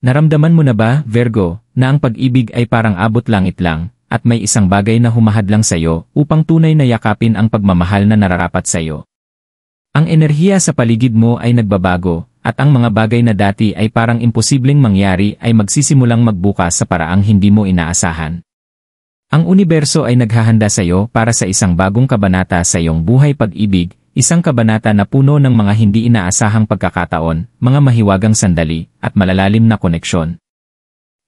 Naramdaman mo na ba, Virgo, na ang pag-ibig ay parang abot langit lang, at may isang bagay na humahadlang sa'yo upang tunay na yakapin ang pagmamahal na nararapat sa'yo? Ang enerhiya sa paligid mo ay nagbabago, at ang mga bagay na dati ay parang imposibleng mangyari ay magsisimulang magbukas sa paraang hindi mo inaasahan. Ang universo ay naghahanda sa'yo para sa isang bagong kabanata sa iyong buhay pag-ibig, isang kabanata na puno ng mga hindi inaasahang pagkakataon, mga mahiwagang sandali, at malalalim na koneksyon.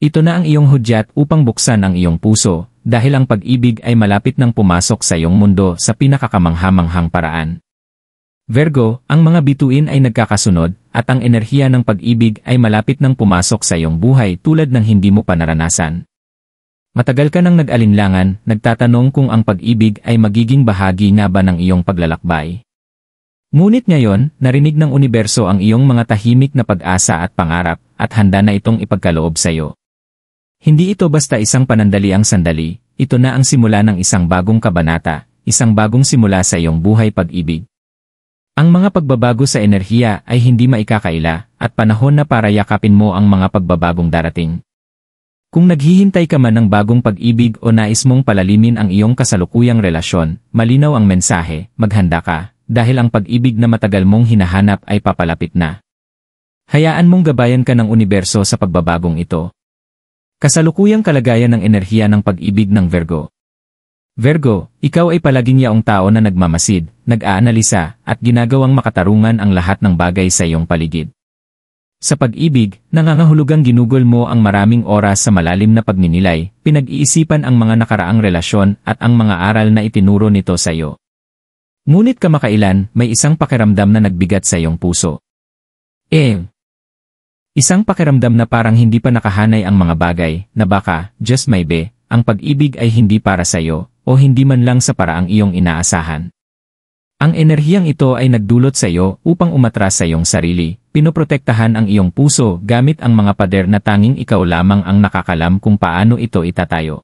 Ito na ang iyong hudyat upang buksan ang iyong puso, dahil ang pag-ibig ay malapit nang pumasok sa iyong mundo sa pinakakamangha-manghang paraan. Virgo, ang mga bituin ay nagkakasunod, at ang enerhiya ng pag-ibig ay malapit nang pumasok sa iyong buhay tulad ng hindi mo pa naranasan. Matagal ka nang nag-alinlangan, nagtatanong kung ang pag-ibig ay magiging bahagi nga ba ng iyong paglalakbay. Ngunit ngayon, narinig ng universo ang iyong mga tahimik na pag-asa at pangarap, at handa na itong ipagkaloob sa iyo. Hindi ito basta isang panandaliang sandali, ito na ang simula ng isang bagong kabanata, isang bagong simula sa iyong buhay pag-ibig. Ang mga pagbabago sa enerhiya ay hindi maikakaila, at panahon na para yakapin mo ang mga pagbabagong darating. Kung naghihintay ka man ng bagong pag-ibig o nais mong palalimin ang iyong kasalukuyang relasyon, malinaw ang mensahe, maghanda ka, dahil ang pag-ibig na matagal mong hinahanap ay papalapit na. Hayaan mong gabayan ka ng universo sa pagbabagong ito. Kasalukuyang kalagayan ng enerhiya ng pag-ibig ng Virgo. Virgo, ikaw ay palaging yaong tao na nagmamasid, nag-aanalisa, at ginagawang makatarungan ang lahat ng bagay sa iyong paligid. Sa pag-ibig, nangangahulugang ginugol mo ang maraming oras sa malalim na pagninilay, pinag-iisipan ang mga nakaraang relasyon at ang mga aral na itinuro nito sa iyo. Ngunit kamakailan, may isang pakiramdam na nagbigat sa iyong puso. Isang pakiramdam na parang hindi pa nakahanay ang mga bagay, na baka, just maybe, ang pag-ibig ay hindi para sa iyo, o hindi man lang sa paraang iyong inaasahan. Ang enerhiyang ito ay nagdulot sa iyo upang umatras sa iyong sarili, pinoprotektahan ang iyong puso gamit ang mga pader na tanging ikaw lamang ang nakakalam kung paano ito itatayo.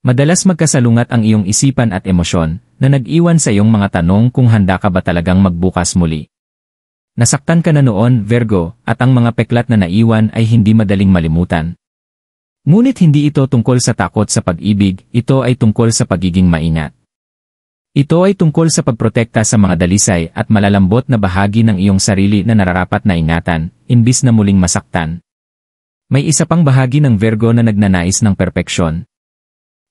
Madalas magkasalungat ang iyong isipan at emosyon, na nag-iwan sa iyong mga tanong kung handa ka ba talagang magbukas muli. Nasaktan ka na noon, Virgo, at ang mga peklat na naiwan ay hindi madaling malimutan. Ngunit hindi ito tungkol sa takot sa pag-ibig, ito ay tungkol sa pagiging maingat. Ito ay tungkol sa pagprotekta sa mga dalisay at malalambot na bahagi ng iyong sarili na nararapat na ingatan, imbis na muling masaktan. May isa pang bahagi ng Virgo na nagnanais ng perpeksyon.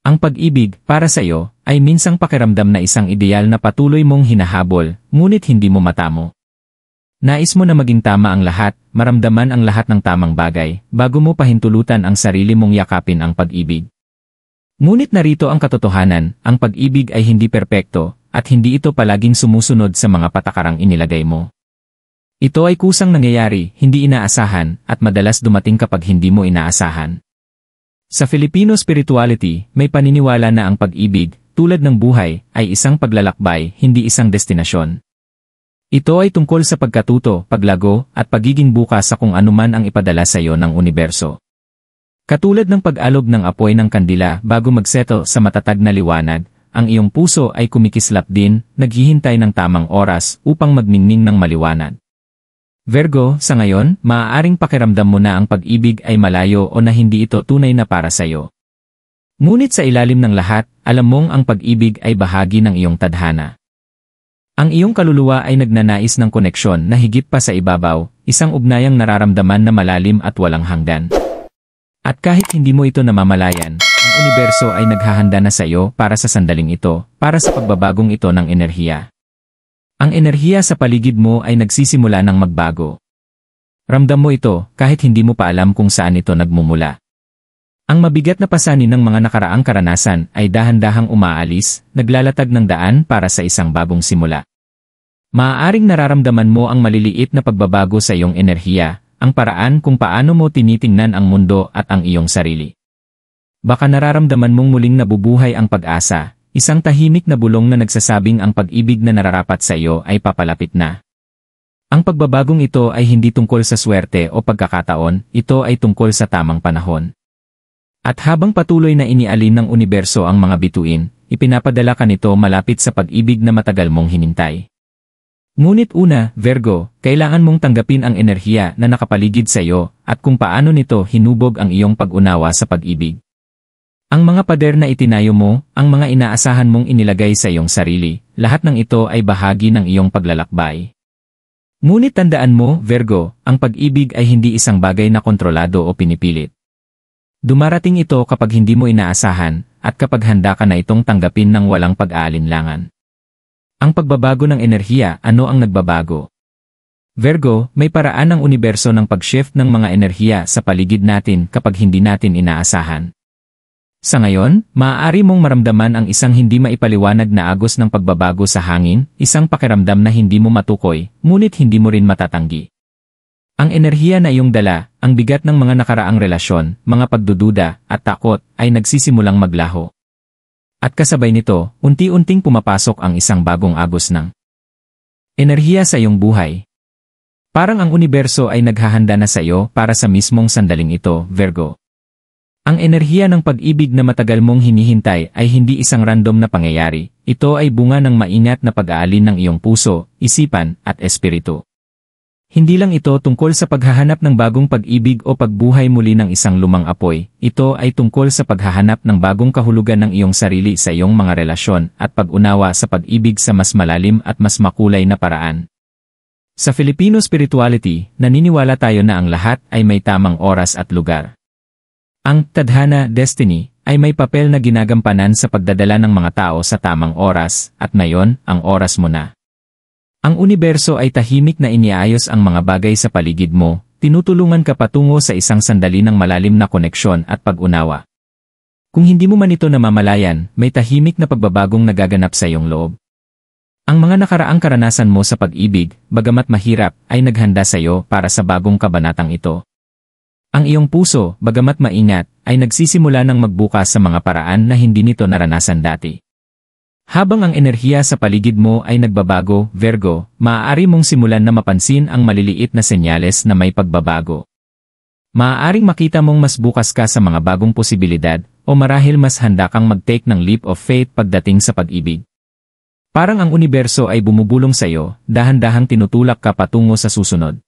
Ang pag-ibig, para sa iyo, ay minsang pakiramdam na isang ideal na patuloy mong hinahabol, ngunit hindi mo matamo. Nais mo na maging tama ang lahat, maramdaman ang lahat ng tamang bagay, bago mo pahintulutan ang sarili mong yakapin ang pag-ibig. Ngunit narito ang katotohanan, ang pag-ibig ay hindi perpekto, at hindi ito palaging sumusunod sa mga patakarang inilagay mo. Ito ay kusang nangyayari, hindi inaasahan, at madalas dumating kapag hindi mo inaasahan. Sa Filipino spirituality, may paniniwala na ang pag-ibig, tulad ng buhay, ay isang paglalakbay, hindi isang destinasyon. Ito ay tungkol sa pagkatuto, paglago, at pagiging bukas sa kung anuman ang ipadala sa iyo ng universo. Katulad ng pag-alog ng apoy ng kandila bago magsettle sa matatag na liwanag, ang iyong puso ay kumikislap din, naghihintay ng tamang oras upang magningning ng maliwanag. Virgo, sa ngayon, maaaring pakiramdam mo na ang pag-ibig ay malayo o na hindi ito tunay na para sa iyo. Ngunit sa ilalim ng lahat, alam mong ang pag-ibig ay bahagi ng iyong tadhana. Ang iyong kaluluwa ay nagnanais ng koneksyon na higit pa sa ibabaw, isang ugnayang nararamdaman na malalim at walang hanggan. At kahit hindi mo ito namamalayan, ang universo ay naghahanda na sa iyo para sa sandaling ito, para sa pagbabagong ito ng enerhiya. Ang enerhiya sa paligid mo ay nagsisimula ng magbago. Ramdam mo ito kahit hindi mo pa alam kung saan ito nagmumula. Ang mabigat na pasanin ng mga nakaraang karanasan ay dahan-dahang umaalis, naglalatag ng daan para sa isang bagong simula. Maaaring nararamdaman mo ang maliliit na pagbabago sa iyong enerhiya, ang paraan kung paano mo tinitingnan ang mundo at ang iyong sarili. Baka nararamdaman mong muling nabubuhay ang pag-asa, isang tahimik na bulong na nagsasabing ang pag-ibig na nararapat sa iyo ay papalapit na. Ang pagbabagong ito ay hindi tungkol sa swerte o pagkakataon, ito ay tungkol sa tamang panahon. At habang patuloy na inialin ng universo ang mga bituin, ipinapadala ka nito malapit sa pag-ibig na matagal mong hinintay. Ngunit una, Virgo, kailangan mong tanggapin ang enerhiya na nakapaligid sa iyo at kung paano nito hinubog ang iyong pag-unawa sa pag-ibig. Ang mga pader na itinayo mo, ang mga inaasahan mong inilagay sa iyong sarili, lahat ng ito ay bahagi ng iyong paglalakbay. Ngunit tandaan mo, Virgo, ang pag-ibig ay hindi isang bagay na kontrolado o pinipilit. Dumarating ito kapag hindi mo inaasahan, at kapag handa ka na itong tanggapin ng walang pag-aalinlangan. Ang pagbabago ng enerhiya, ano ang nagbabago? Virgo, may paraan ng universo ng pag-shift ng mga enerhiya sa paligid natin kapag hindi natin inaasahan. Sa ngayon, maaari mong maramdaman ang isang hindi maipaliwanag na agos ng pagbabago sa hangin, isang pakiramdam na hindi mo matukoy, ngunit hindi mo rin matatanggi. Ang enerhiya na iyong dala, ang bigat ng mga nakaraang relasyon, mga pagdududa, at takot, ay nagsisimulang maglaho. At kasabay nito, unti-unting pumapasok ang isang bagong agos ng enerhiya sa iyong buhay. Parang ang universo ay naghahanda na sa iyo para sa mismong sandaling ito, Virgo. Ang enerhiya ng pag-ibig na matagal mong hinihintay ay hindi isang random na pangyayari, ito ay bunga ng maingat na pag-aalin ng iyong puso, isipan, at espiritu. Hindi lang ito tungkol sa paghahanap ng bagong pag-ibig o pagbuhay muli ng isang lumang apoy, ito ay tungkol sa paghahanap ng bagong kahulugan ng iyong sarili sa iyong mga relasyon at pag-unawa sa pag-ibig sa mas malalim at mas makulay na paraan. Sa Filipino spirituality, naniniwala tayo na ang lahat ay may tamang oras at lugar. Ang tadhana, destiny, ay may papel na ginagampanan sa pagdadala ng mga tao sa tamang oras, at ngayon, ang oras mo na. Ang universo ay tahimik na iniayos ang mga bagay sa paligid mo, tinutulungan ka patungo sa isang sandali ng malalim na koneksyon at pag-unawa. Kung hindi mo man ito namamalayan, may tahimik na pagbabagong nagaganap sa iyong loob. Ang mga nakaraang karanasan mo sa pag-ibig, bagamat mahirap, ay naghanda sa iyo para sa bagong kabanatang ito. Ang iyong puso, bagamat maingat, ay nagsisimula ng magbukas sa mga paraan na hindi nito naranasan dati. Habang ang enerhiya sa paligid mo ay nagbabago, Virgo, maaari mong simulan na mapansin ang maliliit na senyales na may pagbabago. Maaaring makita mong mas bukas ka sa mga bagong posibilidad, o marahil mas handa kang mag-take ng leap of faith pagdating sa pag-ibig. Parang ang universo ay bumubulong sa iyo, dahan-dahang tinutulak ka patungo sa susunod.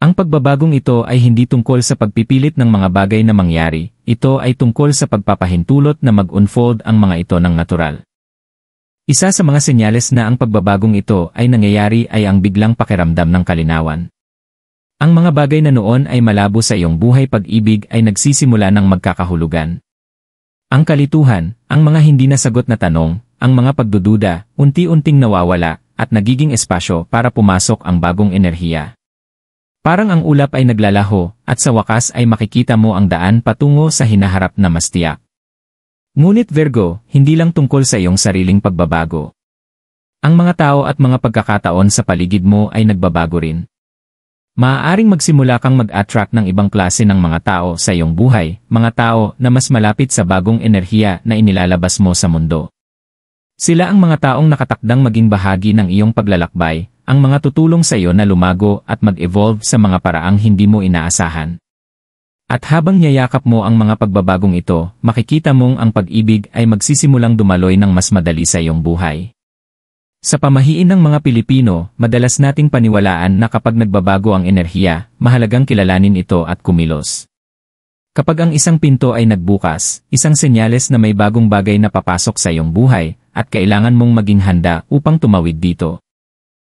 Ang pagbabagong ito ay hindi tungkol sa pagpipilit ng mga bagay na mangyari, ito ay tungkol sa pagpapahintulot na mag-unfold ang mga ito ng natural. Isa sa mga senyales na ang pagbabagong ito ay nangyayari ay ang biglang pakiramdam ng kalinawan. Ang mga bagay na noon ay malabo sa iyong buhay pag-ibig ay nagsisimula ng magkakahulugan. Ang kalituhan, ang mga hindi nasagot na tanong, ang mga pagdududa, unti-unting nawawala, at nagiging espasyo para pumasok ang bagong enerhiya. Parang ang ulap ay naglalaho, at sa wakas ay makikita mo ang daan patungo sa hinaharap na mas tiyak. Ngunit Virgo, hindi lang tungkol sa iyong sariling pagbabago. Ang mga tao at mga pagkakataon sa paligid mo ay nagbabago rin. Maaaring magsimula kang mag-attract ng ibang klase ng mga tao sa iyong buhay, mga tao na mas malapit sa bagong enerhiya na inilalabas mo sa mundo. Sila ang mga taong nakatakdang maging bahagi ng iyong paglalakbay, ang mga tutulong sa iyo na lumago at mag-evolve sa mga paraang hindi mo inaasahan. At habang niyayakap mo ang mga pagbabagong ito, makikita mong ang pag-ibig ay magsisimulang dumaloy ng mas madali sa iyong buhay. Sa pamahiin ng mga Pilipino, madalas nating paniwalaan na kapag nagbabago ang enerhiya, mahalagang kilalanin ito at kumilos. Kapag ang isang pinto ay nagbukas, isang senyales na may bagong bagay na papasok sa iyong buhay, at kailangan mong maging handa upang tumawid dito.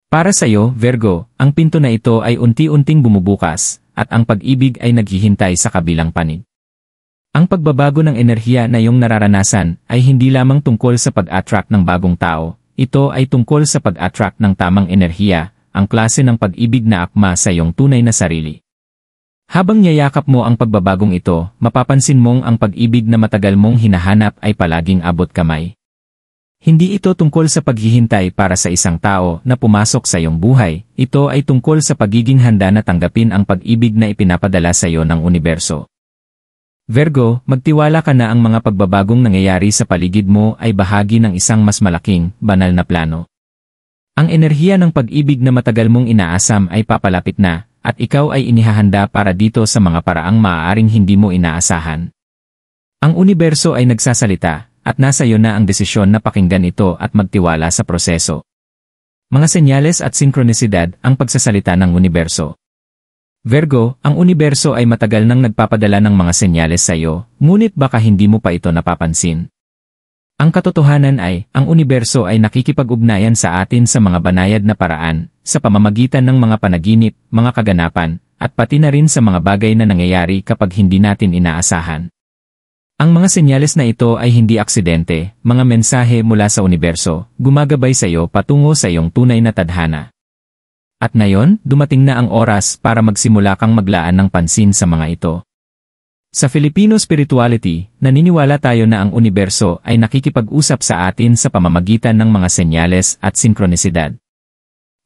Para sa iyo, Virgo, ang pinto na ito ay unti-unting bumubukas, at ang pag-ibig ay naghihintay sa kabilang panig. Ang pagbabago ng enerhiya na iyong nararanasan ay hindi lamang tungkol sa pag-attract ng bagong tao, ito ay tungkol sa pag-attract ng tamang enerhiya, ang klase ng pag-ibig na akma sa iyong tunay na sarili. Habang niyayakap mo ang pagbabagong ito, mapapansin mong ang pag-ibig na matagal mong hinahanap ay palaging abot kamay. Hindi ito tungkol sa paghihintay para sa isang tao na pumasok sa iyong buhay, ito ay tungkol sa pagiging handa na tanggapin ang pag-ibig na ipinapadala sa iyo ng universo. Virgo, magtiwala ka na ang mga pagbabagong nangyayari sa paligid mo ay bahagi ng isang mas malaking, banal na plano. Ang enerhiya ng pag-ibig na matagal mong inaasam ay papalapit na, at ikaw ay inihahanda para dito sa mga paraang maaaring hindi mo inaasahan. Ang universo ay nagsasalita, at nasa iyo na ang desisyon na pakinggan ito at magtiwala sa proseso. Mga senyales at sinkronisidad ang pagsasalita ng universo. Virgo, ang universo ay matagal nang nagpapadala ng mga senyales sa iyo, ngunit baka hindi mo pa ito napapansin. Ang katotohanan ay, ang universo ay nakikipag-ugnayan sa atin sa mga banayad na paraan, sa pamamagitan ng mga panaginip, mga kaganapan, at pati na rin sa mga bagay na nangyayari kapag hindi natin inaasahan. Ang mga senyales na ito ay hindi aksidente, mga mensahe mula sa universo, gumagabay sa iyo patungo sa iyong tunay na tadhana. At ngayon, dumating na ang oras para magsimula kang maglaan ng pansin sa mga ito. Sa Filipino spirituality, naniniwala tayo na ang universo ay nakikipag-usap sa atin sa pamamagitan ng mga senyales at sinkronisidad.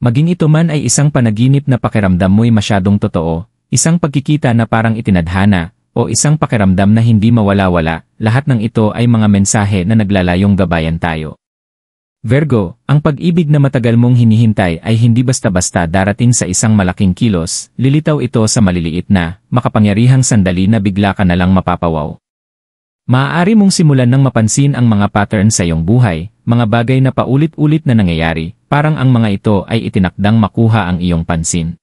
Maging ito man ay isang panaginip na pakiramdam mo'y masyadong totoo, isang pagkikita na parang itinadhana, o isang pakiramdam na hindi mawala-wala, lahat ng ito ay mga mensahe na naglalayong gabayan tayo. Virgo, ang pag-ibig na matagal mong hinihintay ay hindi basta-basta darating sa isang malaking kilos, lilitaw ito sa maliliit na, makapangyarihang sandali na bigla ka na lang mapapawaw. Maaari mong simulan ng mapansin ang mga pattern sa iyong buhay, mga bagay na paulit-ulit na nangyayari, parang ang mga ito ay itinakdang makuha ang iyong pansin.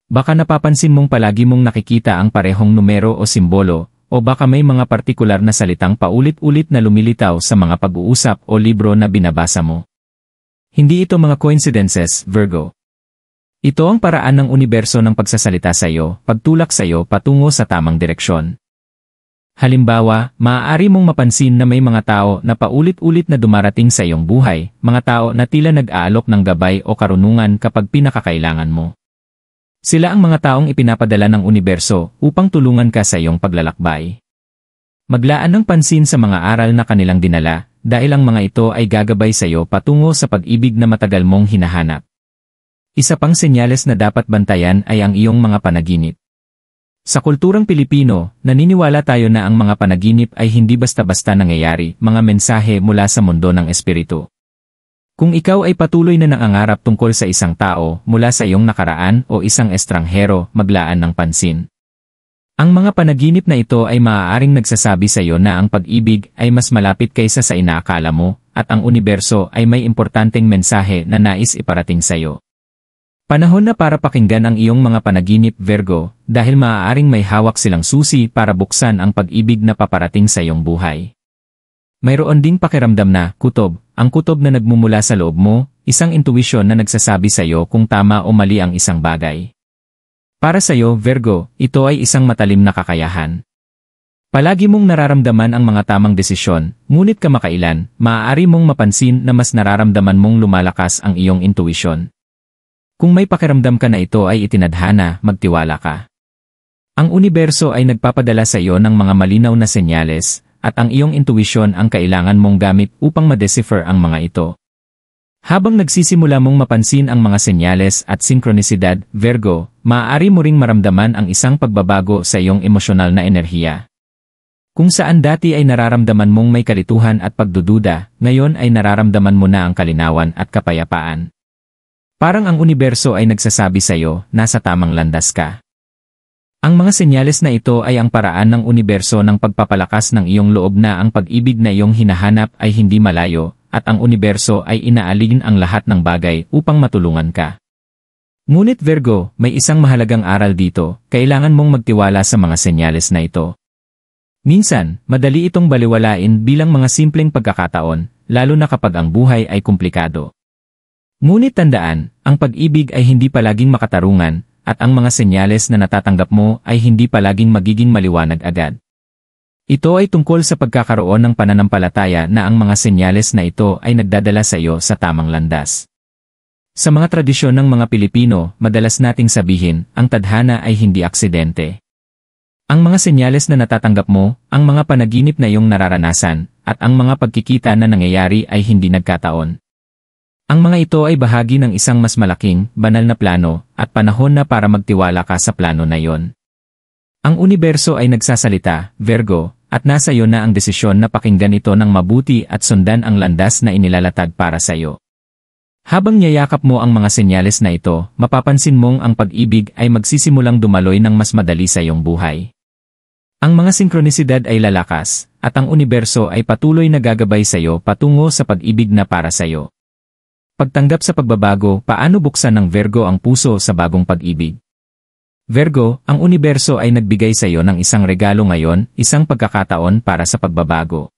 Baka napapansin mong palagi mong nakikita ang parehong numero o simbolo, o baka may mga partikular na salitang paulit-ulit na lumilitaw sa mga pag-uusap o libro na binabasa mo. Hindi ito mga coincidences, Virgo. Ito ang paraan ng universo ng pagsasalita sa iyo, pagtulak sa iyo patungo sa tamang direksyon. Halimbawa, maaari mong mapansin na may mga tao na paulit-ulit na dumarating sa iyong buhay, mga tao na tila nag-aalok ng gabay o karunungan kapag pinakakailangan mo. Sila ang mga taong ipinapadala ng universo upang tulungan ka sa iyong paglalakbay. Maglaan ng pansin sa mga aral na kanilang dinala, dahil ang mga ito ay gagabay sa iyo patungo sa pag-ibig na matagal mong hinahanap. Isa pang senyales na dapat bantayan ay ang iyong mga panaginip. Sa kulturang Pilipino, naniniwala tayo na ang mga panaginip ay hindi basta-basta nangyayari, mga mensahe mula sa mundo ng espiritu. Kung ikaw ay patuloy na nangangarap tungkol sa isang tao mula sa iyong nakaraan o isang estranghero, maglaan ng pansin. Ang mga panaginip na ito ay maaaring nagsasabi sa iyo na ang pag-ibig ay mas malapit kaysa sa inaakala mo, at ang universo ay may importanteng mensahe na nais iparating sa iyo. Panahon na para pakinggan ang iyong mga panaginip, Virgo, dahil maaaring may hawak silang susi para buksan ang pag-ibig na paparating sa iyong buhay. Mayroon ding pakiramdam na, kutob, ang kutob na nagmumula sa loob mo, isang intuisyon na nagsasabi sa iyo kung tama o mali ang isang bagay. Para sa iyo, Virgo, ito ay isang matalim na kakayahan. Palagi mong nararamdaman ang mga tamang desisyon, ngunit kamakailan, maaari mong mapansin na mas nararamdaman mong lumalakas ang iyong intuisyon. Kung may pakiramdam ka na ito ay itinadhana, magtiwala ka. Ang universo ay nagpapadala sa iyo ng mga malinaw na senyales, at ang iyong intuisyon ang kailangan mong gamit upang ma-decipher ang mga ito. Habang nagsisimula mong mapansin ang mga senyales at sinkronisidad, Virgo, maaari mo ring maramdaman ang isang pagbabago sa iyong emosyonal na enerhiya. Kung saan dati ay nararamdaman mong may kalituhan at pagdududa, ngayon ay nararamdaman mo na ang kalinawan at kapayapaan. Parang ang universo ay nagsasabi sa iyo, nasa tamang landas ka. Ang mga senyales na ito ay ang paraan ng universo ng pagpapalakas ng iyong loob na ang pag-ibig na iyong hinahanap ay hindi malayo, at ang universo ay inaalin ang lahat ng bagay upang matulungan ka. Ngunit Virgo, may isang mahalagang aral dito, kailangan mong magtiwala sa mga senyales na ito. Minsan, madali itong baliwalain bilang mga simpleng pagkakataon, lalo na kapag ang buhay ay komplikado. Ngunit tandaan, ang pag-ibig ay hindi palaging makatarungan, at ang mga senyales na natatanggap mo ay hindi palaging magiging maliwanag agad. Ito ay tungkol sa pagkakaroon ng pananampalataya na ang mga senyales na ito ay nagdadala sa iyo sa tamang landas. Sa mga tradisyon ng mga Pilipino, madalas nating sabihin, ang tadhana ay hindi aksidente. Ang mga senyales na natatanggap mo, ang mga panaginip na iyong nararanasan, at ang mga pagkikita na nangyayari ay hindi nagkataon. Ang mga ito ay bahagi ng isang mas malaking, banal na plano, at panahon na para magtiwala ka sa plano na iyon. Ang universo ay nagsasalita, Virgo, at nasa iyo na ang desisyon na pakinggan ito ng mabuti at sundan ang landas na inilalatag para sa iyo. Habang niyayakap mo ang mga senyales na ito, mapapansin mong ang pag-ibig ay magsisimulang dumaloy ng mas madali sa iyong buhay. Ang mga sinkronisidad ay lalakas, at ang universo ay patuloy na gagabay sa iyo patungo sa pag-ibig na para sa iyo. Pagtanggap sa pagbabago, paano buksan ng Virgo ang puso sa bagong pag-ibig? Virgo, ang universo ay nagbigay sa iyo ng isang regalo ngayon, isang pagkakataon para sa pagbabago.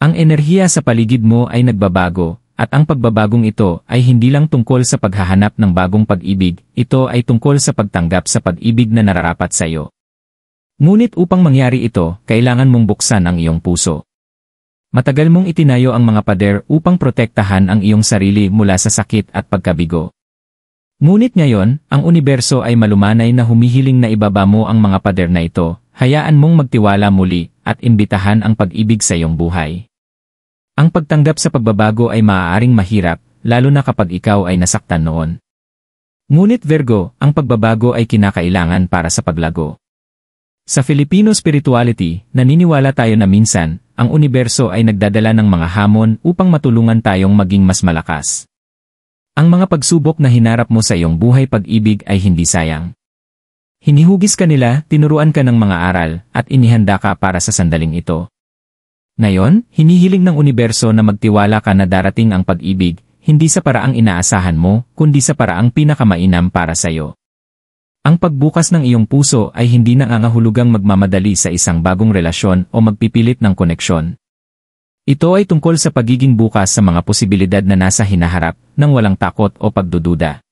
Ang enerhiya sa paligid mo ay nagbabago, at ang pagbabagong ito ay hindi lang tungkol sa paghahanap ng bagong pag-ibig, ito ay tungkol sa pagtanggap sa pag-ibig na nararapat sa iyo. Ngunit upang mangyari ito, kailangan mong buksan ang iyong puso. Matagal mong itinayo ang mga pader upang protektahan ang iyong sarili mula sa sakit at pagkabigo. Ngunit ngayon, ang universo ay malumanay na humihiling na ibaba mo ang mga pader na ito, hayaan mong magtiwala muli, at imbitahan ang pag-ibig sa iyong buhay. Ang pagtanggap sa pagbabago ay maaaring mahirap, lalo na kapag ikaw ay nasaktan noon. Ngunit Virgo, ang pagbabago ay kinakailangan para sa paglago. Sa Filipino spirituality, naniniwala tayo na minsan, ang universo ay nagdadala ng mga hamon upang matulungan tayong maging mas malakas. Ang mga pagsubok na hinarap mo sa iyong buhay pag-ibig ay hindi sayang. Hinihugis ka nila, tinuruan ka ng mga aral, at inihanda ka para sa sandaling ito. Ngayon, hinihiling ng universo na magtiwala ka na darating ang pag-ibig, hindi sa paraang inaasahan mo, kundi sa paraang pinakamainam para sa iyo. Ang pagbukas ng iyong puso ay hindi nangangahulugang magmamadali sa isang bagong relasyon o magpipilit ng koneksyon. Ito ay tungkol sa pagiging bukas sa mga posibilidad na nasa hinaharap, nang walang takot o pagdududa.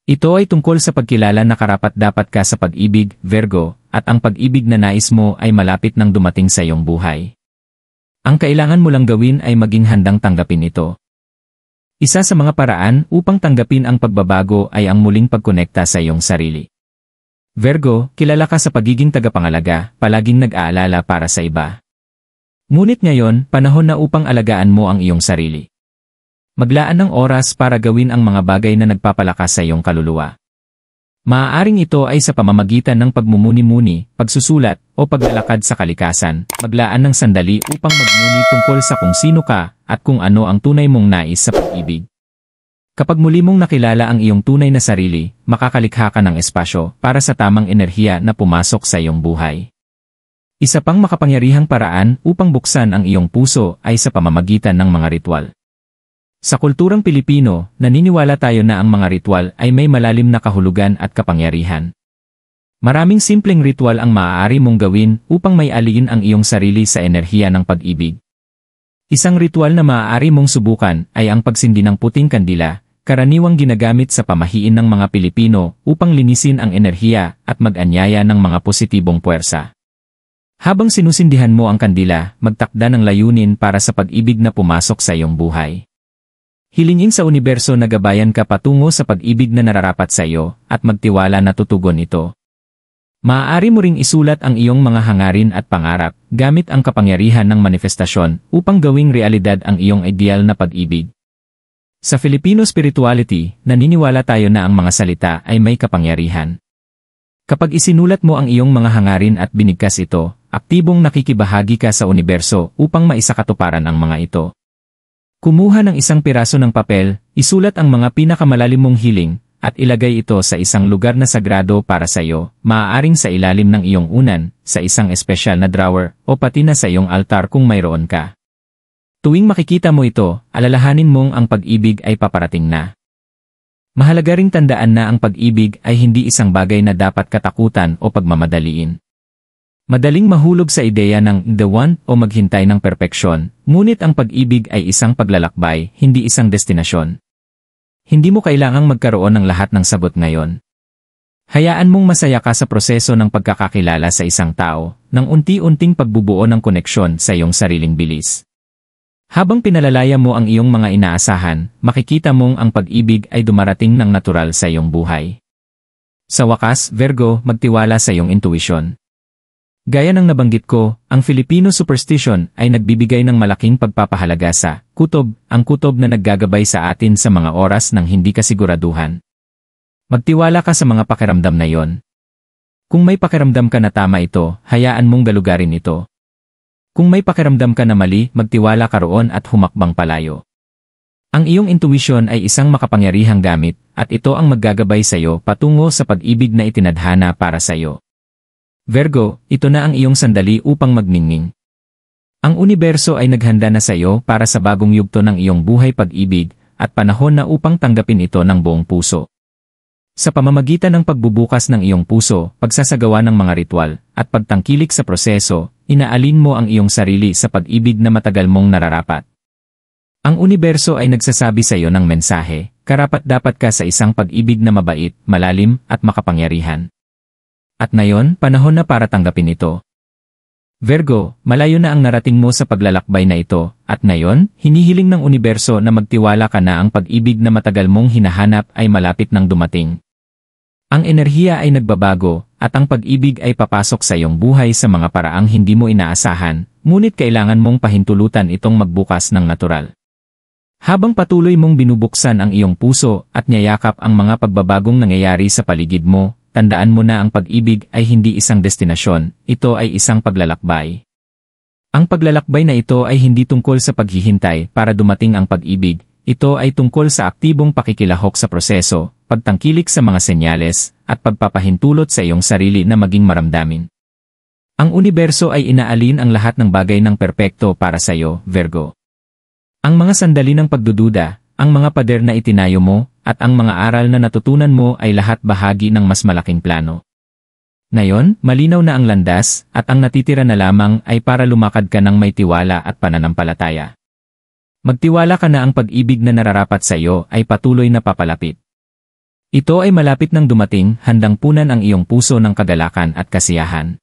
Ito ay tungkol sa pagkilala na karapat-dapat ka sa pag-ibig, Virgo, at ang pag-ibig na nais mo ay malapit nang dumating sa iyong buhay. Ang kailangan mo lang gawin ay maging handang tanggapin ito. Isa sa mga paraan upang tanggapin ang pagbabago ay ang muling pagkonekta sa iyong sarili. Virgo, kilala ka sa pagiging tagapangalaga, palaging nag-aalala para sa iba. Ngunit ngayon, panahon na upang alagaan mo ang iyong sarili. Maglaan ng oras para gawin ang mga bagay na nagpapalakas sa iyong kaluluwa. Maaaring ito ay sa pamamagitan ng pagmumuni-muni, pagsusulat, o paglalakad sa kalikasan, maglaan ng sandali upang magmuni tungkol sa kung sino ka, at kung ano ang tunay mong nais sa pag-ibig. Kapag muli mong nakilala ang iyong tunay na sarili, makakalikha ka ng espasyo para sa tamang enerhiya na pumasok sa iyong buhay. Isa pang makapangyarihang paraan upang buksan ang iyong puso ay sa pamamagitan ng mga ritual. Sa kulturang Pilipino, naniniwala tayo na ang mga ritual ay may malalim na kahulugan at kapangyarihan. Maraming simpleng ritual ang maaari mong gawin upang may aliin ang iyong sarili sa enerhiya ng pag-ibig. Isang ritual na maaari mong subukan ay ang pagsindi ng puting kandila, karaniwang ginagamit sa pamahiin ng mga Pilipino upang linisin ang enerhiya at mag-anyaya ng mga positibong puwersa. Habang sinusindihan mo ang kandila, magtakda ng layunin para sa pag-ibig na pumasok sa iyong buhay. Hilingin sa universo na gabayan ka patungo sa pag-ibig na nararapat sa iyo at magtiwala na tutugon ito. Maaari mo ring isulat ang iyong mga hangarin at pangarap gamit ang kapangyarihan ng manifestasyon upang gawing realidad ang iyong ideal na pag-ibig. Sa Filipino spirituality, naniniwala tayo na ang mga salita ay may kapangyarihan. Kapag isinulat mo ang iyong mga hangarin at binigkas ito, aktibong nakikibahagi ka sa universo upang maisakatuparan ang mga ito. Kumuha ng isang piraso ng papel, isulat ang mga pinakamalalim mong hiling, at ilagay ito sa isang lugar na sagrado para sa iyo, maaaring sa ilalim ng iyong unan, sa isang espesyal na drawer, o pati na sa iyong altar kung mayroon ka. Tuwing makikita mo ito, alalahanin mong ang pag-ibig ay paparating na. Mahalaga ring tandaan na ang pag-ibig ay hindi isang bagay na dapat katakutan o pagmamadaliin. Madaling mahulog sa ideya ng the one o maghintay ng perpeksyon, ngunit ang pag-ibig ay isang paglalakbay, hindi isang destinasyon. Hindi mo kailangang magkaroon ng lahat ng sagot ngayon. Hayaan mong masaya ka sa proseso ng pagkakakilala sa isang tao, ng unti-unting pagbubuo ng koneksyon sa iyong sariling bilis. Habang pinalalaya mo ang iyong mga inaasahan, makikita mong ang pag-ibig ay dumarating ng natural sa iyong buhay. Sa wakas, Virgo, magtiwala sa iyong intuition. Gaya ng nabanggit ko, ang Filipino superstition ay nagbibigay ng malaking pagpapahalaga sa kutob, ang kutob na naggagabay sa atin sa mga oras ng hindi kasiguraduhan. Magtiwala ka sa mga pakiramdam na yon. Kung may pakiramdam ka na tama ito, hayaan mong galugarin ito. Kung may pakiramdam ka na mali, magtiwala ka roon at humakbang palayo. Ang iyong intuition ay isang makapangyarihang gamit, at ito ang maggagabay sa iyo patungo sa pag-ibig na itinadhana para sa iyo. Virgo, ito na ang iyong sandali upang magningning. Ang universo ay naghanda na sa iyo para sa bagong yugto ng iyong buhay pag-ibig, at panahon na upang tanggapin ito ng buong puso. Sa pamamagitan ng pagbubukas ng iyong puso, pagsasagawa ng mga ritual, at pagtangkilik sa proseso, inaalin mo ang iyong sarili sa pag-ibig na matagal mong nararapat. Ang universo ay nagsasabi sa iyo ng mensahe, karapat-dapat ka sa isang pag-ibig na mabait, malalim, at makapangyarihan. At ngayon, panahon na para tanggapin ito. Virgo, malayo na ang narating mo sa paglalakbay na ito, at ngayon, hinihiling ng universo na magtiwala ka na ang pag-ibig na matagal mong hinahanap ay malapit nang dumating. Ang enerhiya ay nagbabago, at ang pag-ibig ay papasok sa iyong buhay sa mga paraang hindi mo inaasahan, ngunit kailangan mong pahintulutan itong magbukas ng natural. Habang patuloy mong binubuksan ang iyong puso at niyayakap ang mga pagbabagong nangyayari sa paligid mo, tandaan mo na ang pag-ibig ay hindi isang destinasyon, ito ay isang paglalakbay. Ang paglalakbay na ito ay hindi tungkol sa paghihintay para dumating ang pag-ibig, ito ay tungkol sa aktibong pakikilahok sa proseso, pagtangkilik sa mga senyales, at pagpapahintulot sa iyong sarili na maging maramdamin. Ang universo ay inaalin ang lahat ng bagay ng perpekto para sa iyo, Virgo. Ang mga sandali ng pagdududa, ang mga pader na itinayo mo, at ang mga aral na natutunan mo ay lahat bahagi ng mas malaking plano. Ngayon, malinaw na ang landas, at ang natitira na lamang ay para lumakad ka ng may tiwala at pananampalataya. Magtiwala ka na ang pag-ibig na nararapat sa iyo ay patuloy na papalapit. Ito ay malapit nang dumating, handang punan ang iyong puso ng kagalakan at kasiyahan.